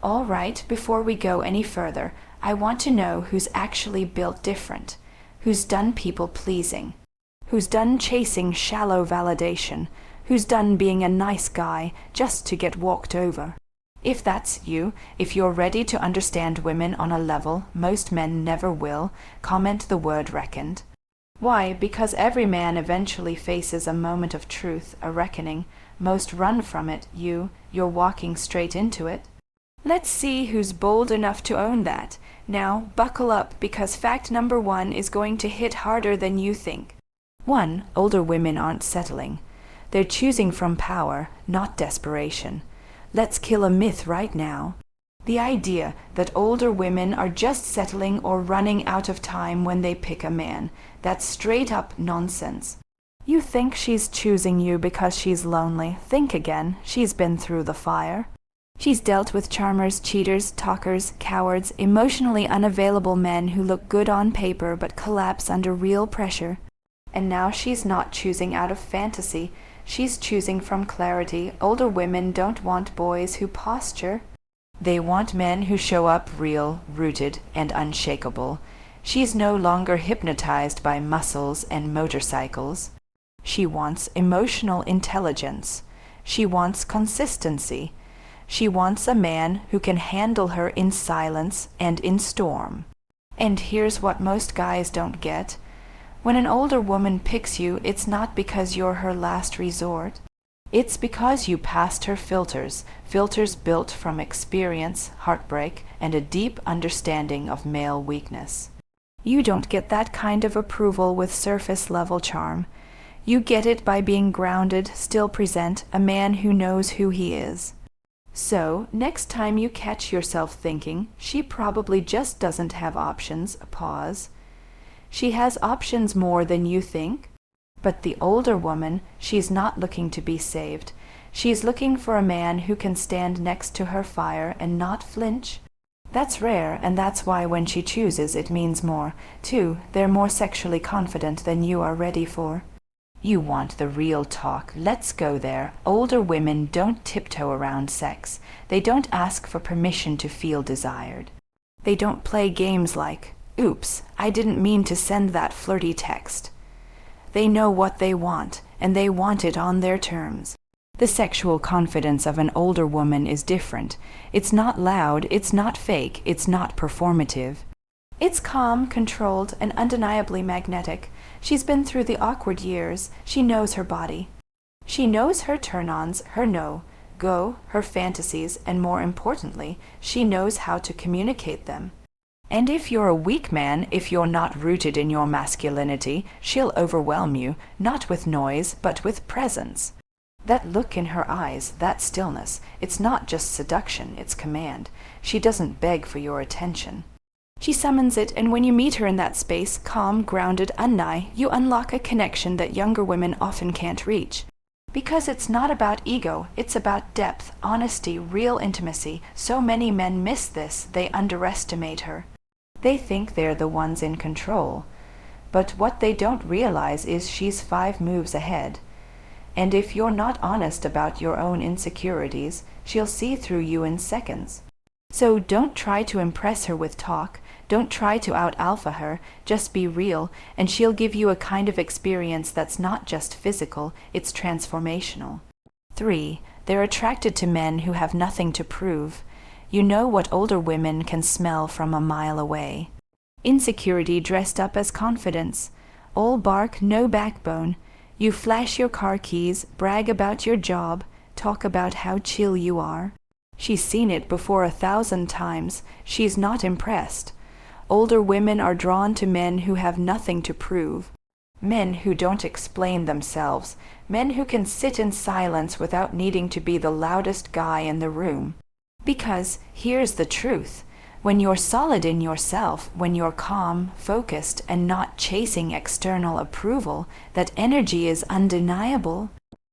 All right, before we go any further, I want to know who's actually built different, who's done people-pleasing, who's done chasing shallow validation, who's done being a nice guy just to get walked over. If that's you, if you're ready to understand women on a level most men never will, comment the word reckoned. Why? Because every man eventually faces a moment of truth, a reckoning. Most run from it. You're walking straight into it. Let's see who's bold enough to own that. Now, buckle up, because fact number 1 is going to hit harder than you think. 1. Older women aren't settling. They're choosing from power, not desperation. Let's kill a myth right now. The idea that older women are just settling or running out of time when they pick a man. That's straight up nonsense. You think she's choosing you because she's lonely. Think again. She's been through the fire. She's dealt with charmers, cheaters, talkers, cowards, emotionally unavailable men who look good on paper but collapse under real pressure. And now she's not choosing out of fantasy. She's choosing from clarity. Older women don't want boys who posture. They want men who show up real, rooted, and unshakable. She's no longer hypnotized by muscles and motorcycles. She wants emotional intelligence. She wants consistency. She wants a man who can handle her in silence and in storm. And here's what most guys don't get. When an older woman picks you, it's not because you're her last resort. It's because you passed her filters, filters built from experience, heartbreak, and a deep understanding of male weakness. You don't get that kind of approval with surface-level charm. You get it by being grounded, still present, a man who knows who he is. So, next time you catch yourself thinking, she probably just doesn't have options, pause. She has options more than you think. But the older woman, she's not looking to be saved. She's looking for a man who can stand next to her fire and not flinch. That's rare, and that's why when she chooses it means more. 2, they're more sexually confident than you are ready for. You want the real talk. Let's go there. Older women don't tiptoe around sex. They don't ask for permission to feel desired. They don't play games like, "Oops, I didn't mean to send that flirty text." They know what they want, and they want it on their terms. The sexual confidence of an older woman is different. It's not loud, it's not fake, it's not performative. It's calm, controlled, and undeniably magnetic. She's been through the awkward years. She knows her body. She knows her turn-ons, her no-go, her fantasies, and more importantly, she knows how to communicate them. And if you're a weak man, if you're not rooted in your masculinity, she'll overwhelm you, not with noise, but with presence. That look in her eyes, that stillness, it's not just seduction, it's command. She doesn't beg for your attention. She summons it, and when you meet her in that space, calm, grounded, unnigh, you unlock a connection that younger women often can't reach. Because it's not about ego, it's about depth, honesty, real intimacy. So many men miss this, they underestimate her. They think they're the ones in control. But what they don't realize is she's 5 moves ahead. And if you're not honest about your own insecurities, she'll see through you in seconds. So don't try to impress her with talk. Don't try to out-alpha her. Just be real, and she'll give you a kind of experience that's not just physical, it's transformational. 3. They're attracted to men who have nothing to prove. You know what older women can smell from a mile away. Insecurity dressed up as confidence. All bark, no backbone. You flash your car keys, brag about your job, talk about how chill you are. She's seen it before 1,000 times. She's not impressed. Older women are drawn to men who have nothing to prove. Men who don't explain themselves. Men who can sit in silence without needing to be the loudest guy in the room. Because here's the truth. When you're solid in yourself, when you're calm, focused, and not chasing external approval, that energy is undeniable.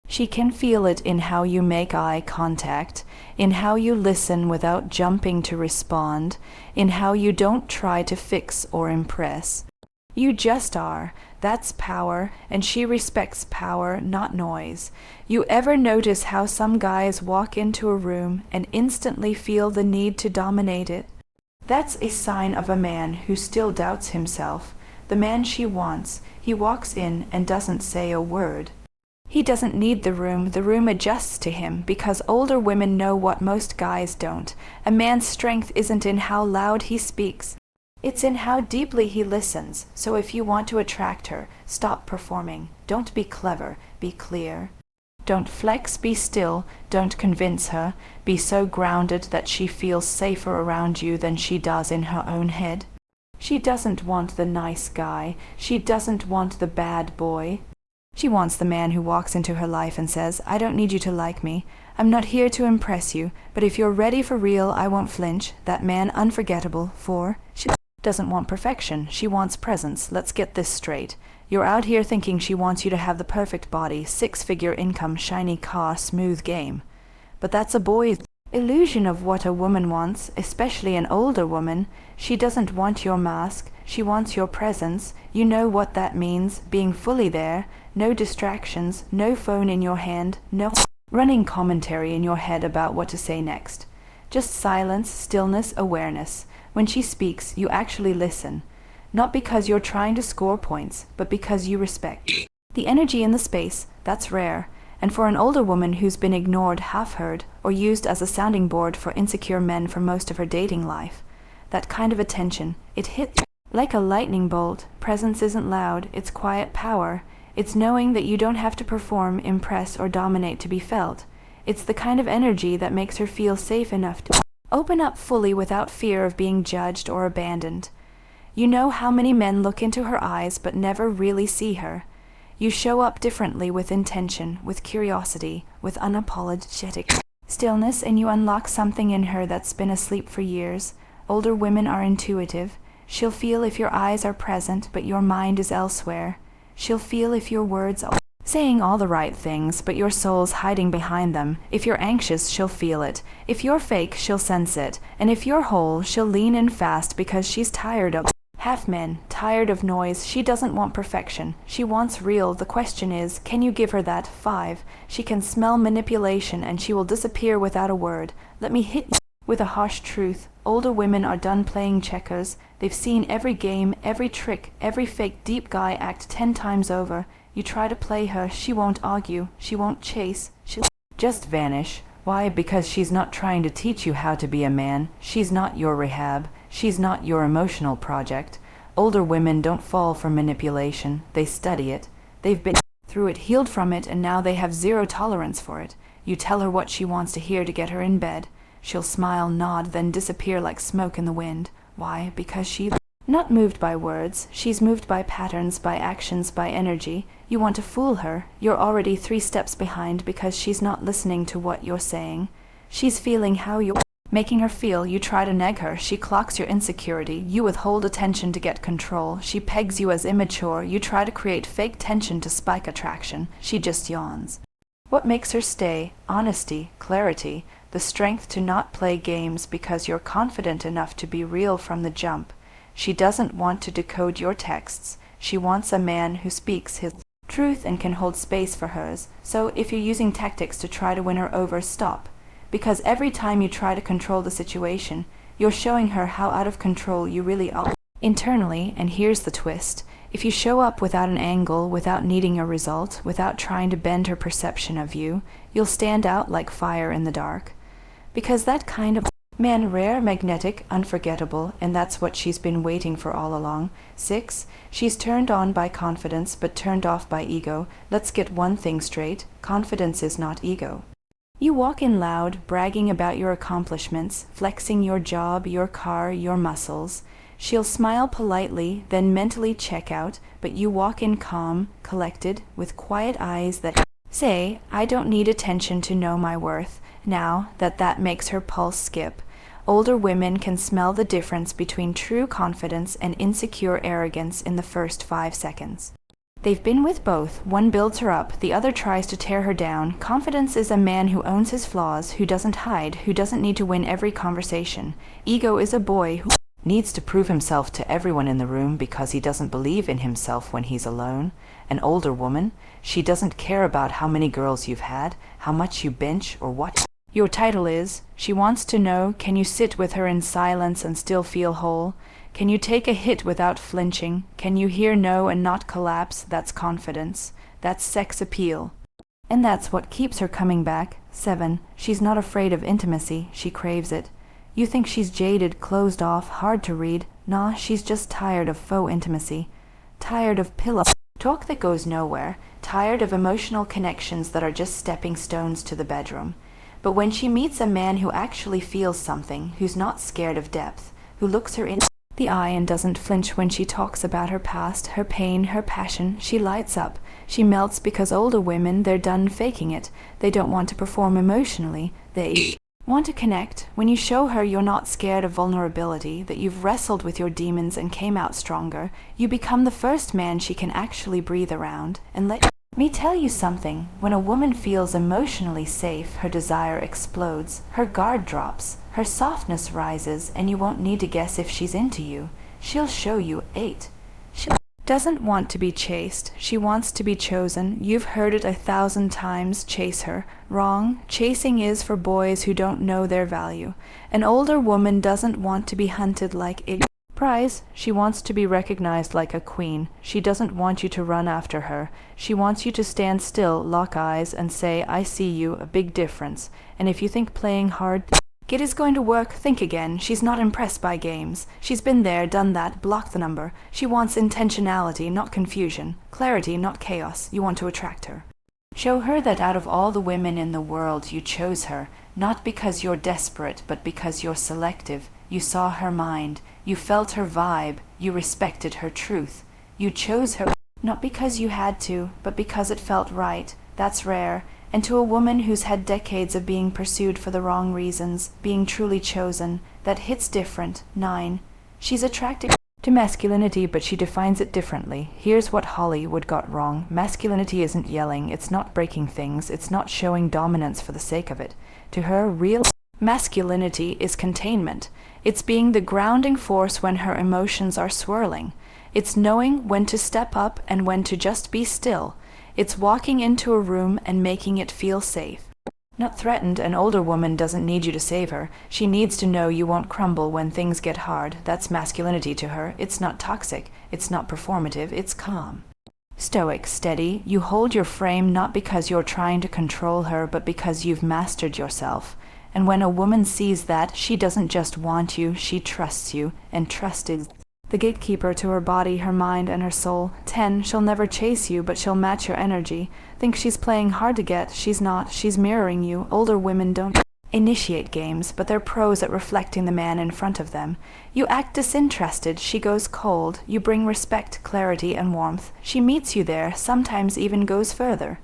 She can feel it in how you make eye contact, in how you listen without jumping to respond, in how you don't try to fix or impress. You just are. That's power, and she respects power, not noise. You ever notice how some guys walk into a room and instantly feel the need to dominate it? That's a sign of a man who still doubts himself. The man she wants, he walks in and doesn't say a word. He doesn't need the room adjusts to him, because older women know what most guys don't. A man's strength isn't in how loud he speaks. It's in how deeply he listens. So if you want to attract her, stop performing. Don't be clever, be clear. Don't flex, be still. Don't convince her. Be so grounded that she feels safer around you than she does in her own head. She doesn't want the nice guy. She doesn't want the bad boy. She wants the man who walks into her life and says, I don't need you to like me. I'm not here to impress you, but if you're ready for real, I won't flinch. That man unforgettable, for she doesn't want perfection. She wants presence. Let's get this straight. You're out here thinking she wants you to have the perfect body, six-figure income, shiny car, smooth game. But that's a boy's illusion of what a woman wants, especially an older woman. She doesn't want your mask. She wants your presence. You know what that means, being fully there. No distractions, no phone in your hand, no running commentary in your head about what to say next. Just silence, stillness, awareness. When she speaks, you actually listen. Not because you're trying to score points, but because you respect. The energy in the space, that's rare. And for an older woman who's been ignored, half-heard, or used as a sounding board for insecure men for most of her dating life, that kind of attention, it hits like a lightning bolt. Presence isn't loud, it's quiet power. It's knowing that you don't have to perform, impress, or dominate to be felt. It's the kind of energy that makes her feel safe enough to open up fully without fear of being judged or abandoned. You know how many men look into her eyes but never really see her. You show up differently with intention, with curiosity, with unapologetic stillness, and you unlock something in her that's been asleep for years. Older women are intuitive. She'll feel if your eyes are present but your mind is elsewhere. She'll feel if your words are saying all the right things, but your soul's hiding behind them. If you're anxious, she'll feel it. If you're fake, she'll sense it. And if you're whole, she'll lean in fast because she's tired of half men, tired of noise. She doesn't want perfection. She wants real. The question is, can you give her that? 5. She can smell manipulation and she will disappear without a word. Let me hit you with a harsh truth. Older women are done playing checkers. They've seen every game, every trick, every fake deep guy act 10 times over. You try to play her, she won't argue, she won't chase, she'll just vanish. Why? Because she's not trying to teach you how to be a man. She's not your rehab. She's not your emotional project. Older women don't fall for manipulation. They study it. They've been through it, healed from it, and now they have zero tolerance for it. You tell her what she wants to hear to get her in bed. She'll smile, nod, then disappear like smoke in the wind. Why? Because she's not moved by words. She's moved by patterns, by actions, by energy. You want to fool her. You're already 3 steps behind because she's not listening to what you're saying. She's feeling how you're making her feel. You try to nag her. She clocks your insecurity. You withhold attention to get control. She pegs you as immature. You try to create fake tension to spike attraction. She just yawns. What makes her stay? Honesty, clarity, the strength to not play games because you're confident enough to be real from the jump. She doesn't want to decode your texts. She wants a man who speaks his truth and can hold space for hers. So if you're using tactics to try to win her over, stop. Because every time you try to control the situation, you're showing her how out of control you really are internally. And here's the twist. If you show up without an angle, without needing a result, without trying to bend her perception of you, you'll stand out like fire in the dark. Because that kind of man, rare, magnetic, unforgettable, and that's what she's been waiting for all along. 6. She's turned on by confidence, but turned off by ego. Let's get one thing straight. Confidence is not ego. You walk in loud, bragging about your accomplishments, flexing your job, your car, your muscles. She'll smile politely, then mentally check out, but you walk in calm, collected, with quiet eyes that say, I don't need attention to know my worth. Now that makes her pulse skip. Older women can smell the difference between true confidence and insecure arrogance in the first 5 seconds. They've been with both. One builds her up, the other tries to tear her down. Confidence is a man who owns his flaws, who doesn't hide, who doesn't need to win every conversation. Ego is a boy who Needs to prove himself to everyone in the room because he doesn't believe in himself when he's alone. An older woman, she doesn't care about how many girls you've had, how much you bench, or what your title is. She wants to know, can you sit with her in silence and still feel whole? Can you take a hit without flinching? Can you hear no and not collapse? That's confidence. That's sex appeal. And that's what keeps her coming back. 7. She's not afraid of intimacy. She craves it. You think she's jaded, closed off, hard to read. Nah, she's just tired of faux intimacy. Tired of pillow talk that goes nowhere. Tired of emotional connections that are just stepping stones to the bedroom. But when she meets a man who actually feels something, who's not scared of depth, who looks her in the eye and doesn't flinch when she talks about her past, her pain, her passion, she lights up. She melts because older women, they're done faking it. They don't want to perform emotionally. They want to connect. When you show her you're not scared of vulnerability, that you've wrestled with your demons and came out stronger, you become the first man she can actually breathe around. And let me tell you something. When a woman feels emotionally safe, her desire explodes, her guard drops, her softness rises, and you won't need to guess if she's into you. She'll show you 8. She doesn't want to be chased. She wants to be chosen. You've heard it 1,000 times. Chase her. Wrong. Chasing is for boys who don't know their value. An older woman doesn't want to be hunted like a prize. She wants to be recognized like a queen. She doesn't want you to run after her. She wants you to stand still, lock eyes, and say, I see you, a big difference. And if you think playing hard it is going to work, think again. She's not impressed by games. She's been there, done that, blocked the number. She wants intentionality, not confusion. Clarity, not chaos. You want to attract her. Show her that out of all the women in the world, you chose her, not because you're desperate, but because you're selective. You saw her mind. You felt her vibe. You respected her truth. You chose her, not because you had to, but because it felt right. That's rare. And to a woman who's had decades of being pursued for the wrong reasons, being truly chosen, that hits different. 9. She's attracted to masculinity, but she defines it differently. Here's what Hollywood got wrong. Masculinity isn't yelling, it's not breaking things, it's not showing dominance for the sake of it. To her, real masculinity is containment. It's being the grounding force when her emotions are swirling. It's knowing when to step up and when to just be still. It's walking into a room and making it feel safe. Not threatened. An older woman doesn't need you to save her. She needs to know you won't crumble when things get hard. That's masculinity to her. It's not toxic. It's not performative. It's calm. Stoic, steady. You hold your frame not because you're trying to control her, but because you've mastered yourself. And when a woman sees that, she doesn't just want you, she trusts you. And trust is the gatekeeper to her body, her mind, and her soul. 10. She'll never chase you, but she'll match your energy. Think she's playing hard to get. She's not. She's mirroring you. Older women don't initiate games, but they're pros at reflecting the man in front of them. You act disinterested. She goes cold. You bring respect, clarity, and warmth. She meets you there, sometimes even goes further.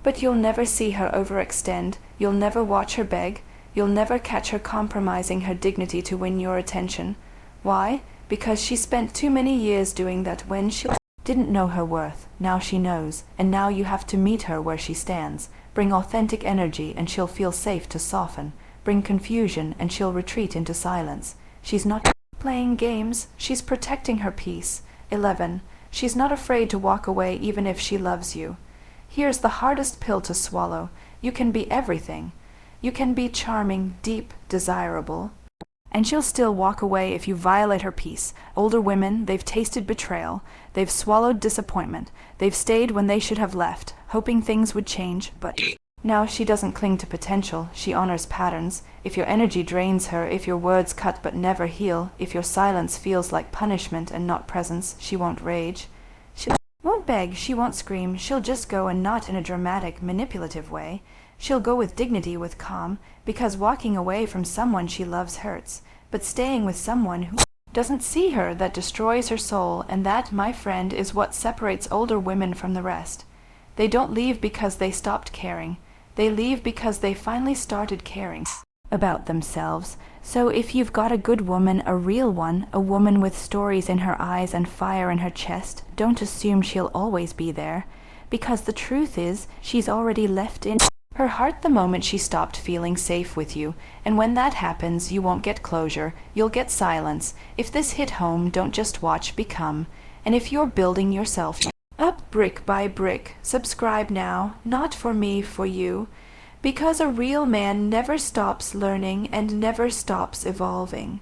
But you'll never see her overextend. You'll never watch her beg. You'll never catch her compromising her dignity to win your attention. Why? Because she spent too many years doing that when she didn't know her worth. Now she knows, and now you have to meet her where she stands. Bring authentic energy and she'll feel safe to soften. Bring confusion and she'll retreat into silence. She's not playing games, she's protecting her peace. 11. She's not afraid to walk away even if she loves you. Here's the hardest pill to swallow. You can be everything. You can be charming, deep, desirable, and she'll still walk away if you violate her peace. Older women, they've tasted betrayal. They've swallowed disappointment. They've stayed when they should have left, hoping things would change, but now she doesn't cling to potential. She honors patterns. If your energy drains her, if your words cut but never heal, if your silence feels like punishment and not presence, she won't rage. She won't beg, she won't scream. She'll just go, and not in a dramatic, manipulative way. She'll go with dignity, with calm, because walking away from someone she loves hurts, but staying with someone who doesn't see her, that destroys her soul, and that, my friend, is what separates older women from the rest. They don't leave because they stopped caring. They leave because they finally started caring about themselves. So if you've got a good woman, a real one, a woman with stories in her eyes and fire in her chest, don't assume she'll always be there, because the truth is she's already left in Her heart the moment she stopped feeling safe with you, and when that happens, you won't get closure, you'll get silence. If this hit home, don't just watch, become. And if you're building yourself up brick by brick, subscribe now, not for me, for you. Because a real man never stops learning and never stops evolving.